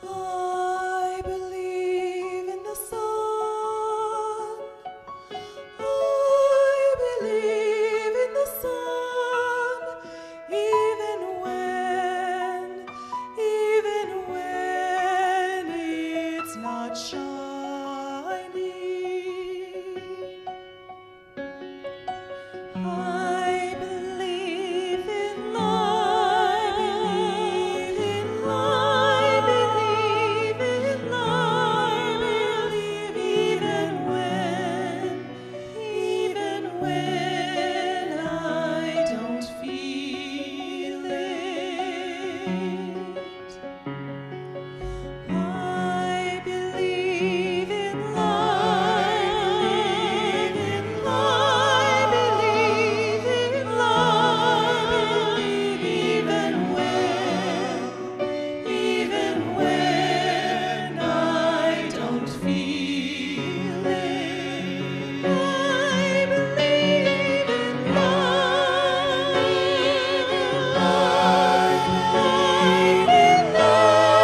I believe in the sun. I believe in the sun, even when it's not shining. I believe in light, believe in light, believe even when I don't feel it. I believe in light, believe in light, believe even when I don't feel it. I believe in light, believe in light,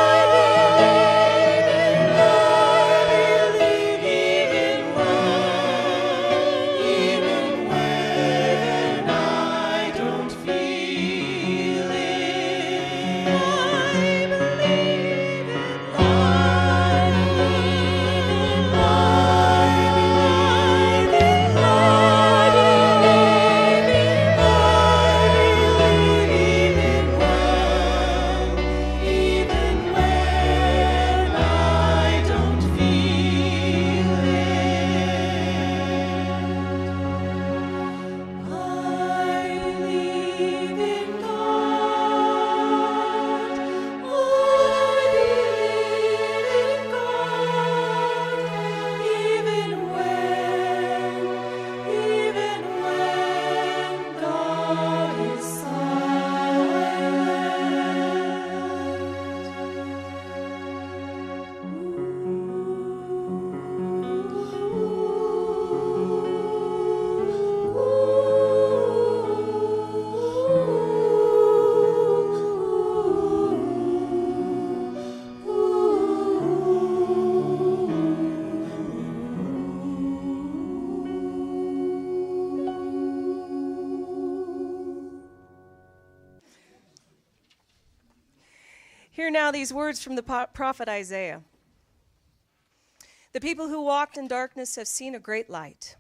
believe even when I don't feel it. I believe in light, even when I don't feel it. I believe in God. I believe in God, even when God is Hear now these words from the prophet Isaiah. The people who walked in darkness have seen a great light.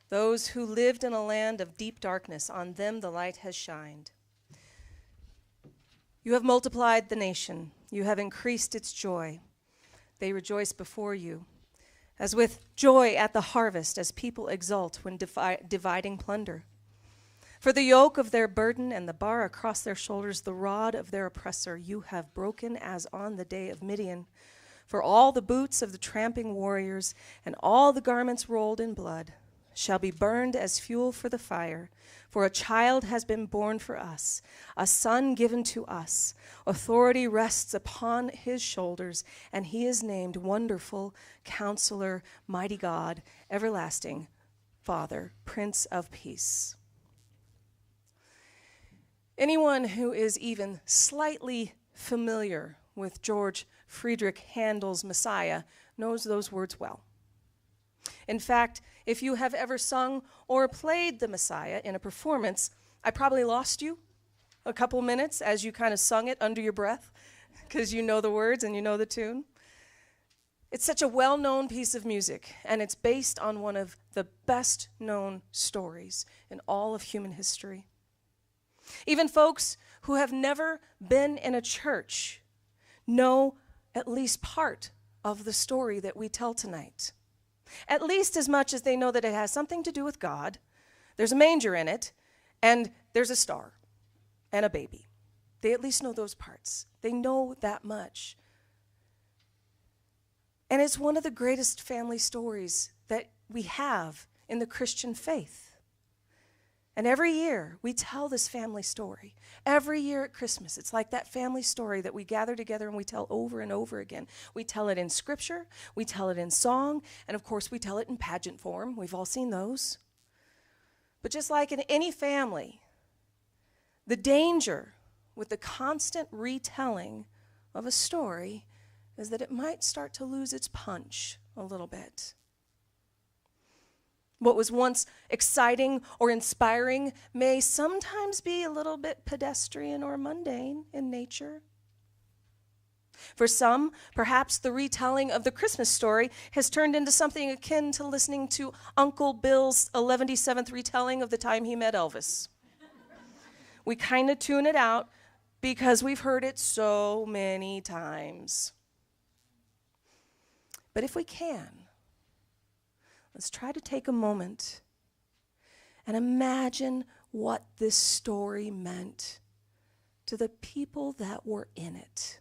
Those who lived in a land of deep darkness, on them the light has shined. You have multiplied the nation. You have increased its joy. They rejoice before you, as with joy at the harvest, as people exult when dividing plunder. For the yoke of their burden and the bar across their shoulders, the rod of their oppressor, you have broken as on the day of Midian. For all the boots of the tramping warriors and all the garments rolled in blood shall be burned as fuel for the fire. For a child has been born for us, a son given to us. Authority rests upon his shoulders, and he is named Wonderful, Counselor, Mighty God, Everlasting Father, Prince of Peace. Anyone who is even slightly familiar with George Friedrich Handel's Messiah knows those words well. In fact, if you have ever sung or played the Messiah in a performance, I probably lost you a couple minutes as you kind of sung it under your breath because you know the words and you know the tune. It's such a well-known piece of music, and it's based on one of the best-known stories in all of human history. Even folks who have never been in a church know at least part of the story that we tell tonight. At least as much as they know that it has something to do with God. There's a manger in it, and there's a star and a baby. They at least know those parts. They know that much. And it's one of the greatest family stories that we have in the Christian faith. And every year, we tell this family story. Every year at Christmas, it's like that family story that we gather together and we tell over and over again. We tell it in scripture, we tell it in song, and of course we tell it in pageant form. We've all seen those. But just like in any family, The danger with the constant retelling of a story is that it might start to lose its punch a little bit. What was once exciting or inspiring may sometimes be a little bit pedestrian or mundane in nature. For some, perhaps the retelling of the Christmas story has turned into something akin to listening to Uncle Bill's 117th retelling of the time he met Elvis. We kind of tune it out because we've heard it so many times. But if we can, let's try to take a moment and imagine what this story meant to the people that were in it.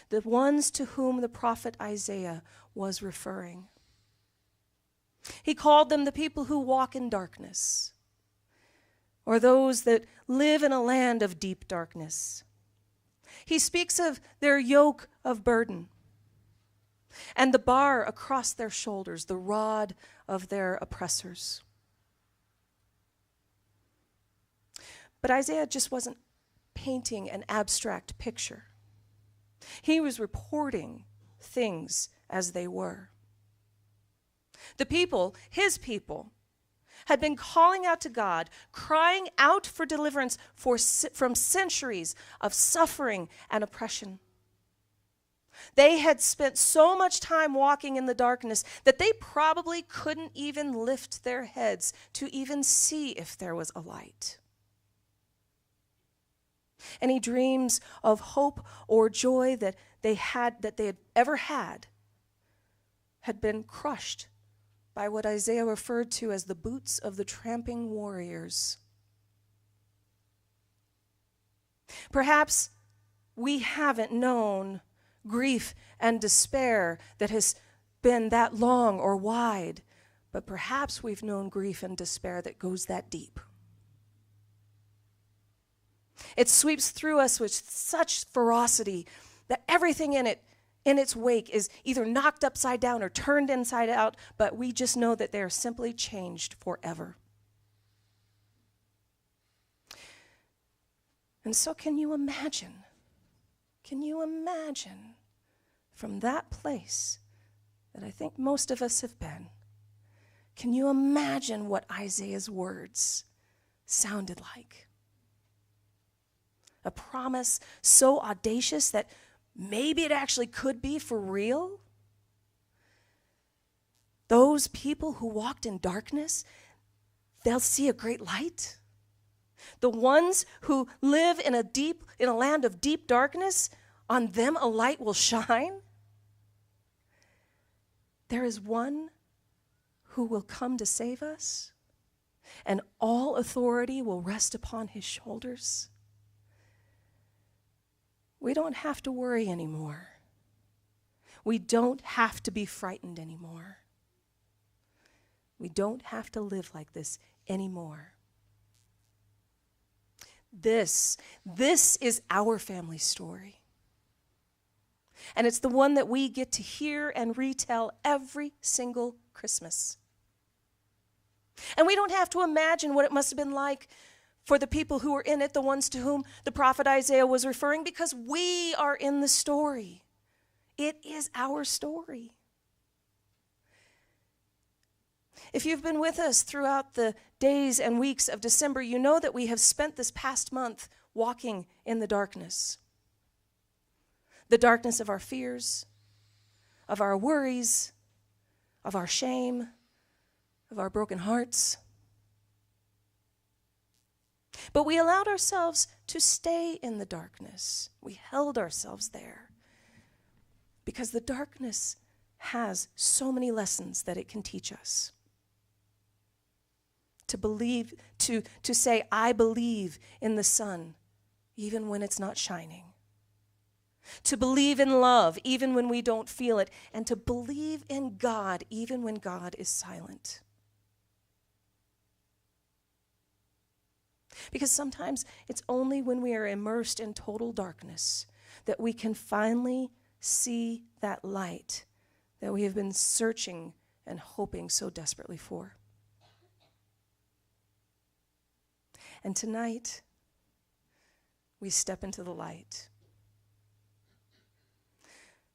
The ones to whom the prophet Isaiah was referring. He called them the people who walk in darkness, or those that live in a land of deep darkness. He speaks of their yoke of burden and the bar across their shoulders, the rod of their oppressors. But Isaiah just wasn't painting an abstract picture. He was reporting things as they were. The people, his people, had been calling out to God, crying out for deliverance from centuries of suffering and oppression. They had spent so much time walking in the darkness that they probably couldn't even lift their heads to even see if there was a light. Any dreams of hope or joy that they had ever had been crushed by what Isaiah referred to as the boots of the tramping warriors. Perhaps we haven't known grief and despair that has been that long or wide, but perhaps we've known grief and despair that goes that deep. It sweeps through us with such ferocity that everything in its wake is either knocked upside down or turned inside out, but we just know that they are simply changed forever. And so can you imagine from that place that I think most of us have been, can you imagine what Isaiah's words sounded like? A promise so audacious that maybe it actually could be for real? Those people who walked in darkness, they'll see a great light. The ones who live in a land of deep darkness, on them a light will shine. There is one who will come to save us, and all authority will rest upon his shoulders. We don't have to worry anymore. We don't have to be frightened anymore. We don't have to live like this anymore. This is our family story. And it's the one that we get to hear and retell every single Christmas. And we don't have to imagine what it must have been like for the people who were in it, the ones to whom the prophet Isaiah was referring, because we are in the story. It is our story. If you've been with us throughout the days and weeks of December, you know that we have spent this past month walking in the darkness. The darkness of our fears, of our worries, of our shame, of our broken hearts. But we allowed ourselves to stay in the darkness. We held ourselves there because the darkness has so many lessons that it can teach us. To believe, to say, I believe in the sun, even when it's not shining. To believe in love, even when we don't feel it. And to believe in God, even when God is silent. Because sometimes it's only when we are immersed in total darkness that we can finally see that light that we have been searching and hoping so desperately for. And tonight, we step into the light.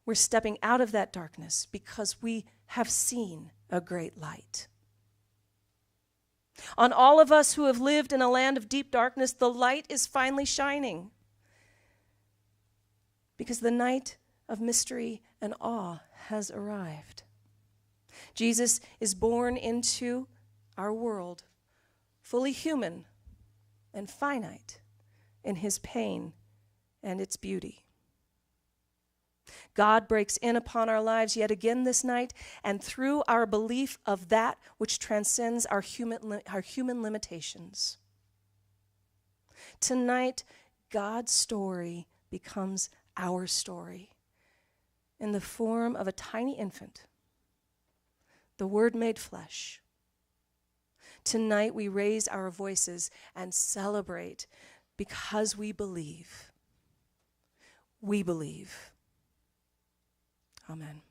We're stepping out of that darkness because we have seen a great light. On all of us who have lived in a land of deep darkness, the light is finally shining. Because the night of mystery and awe has arrived. Jesus is born into our world, fully human and finite in his pain and its beauty. God breaks in upon our lives yet again this night, and through our belief of that which transcends our human limitations. Tonight, God's story becomes our story in the form of a tiny infant, the Word made flesh. Tonight, we raise our voices and celebrate because we believe. We believe. Amen.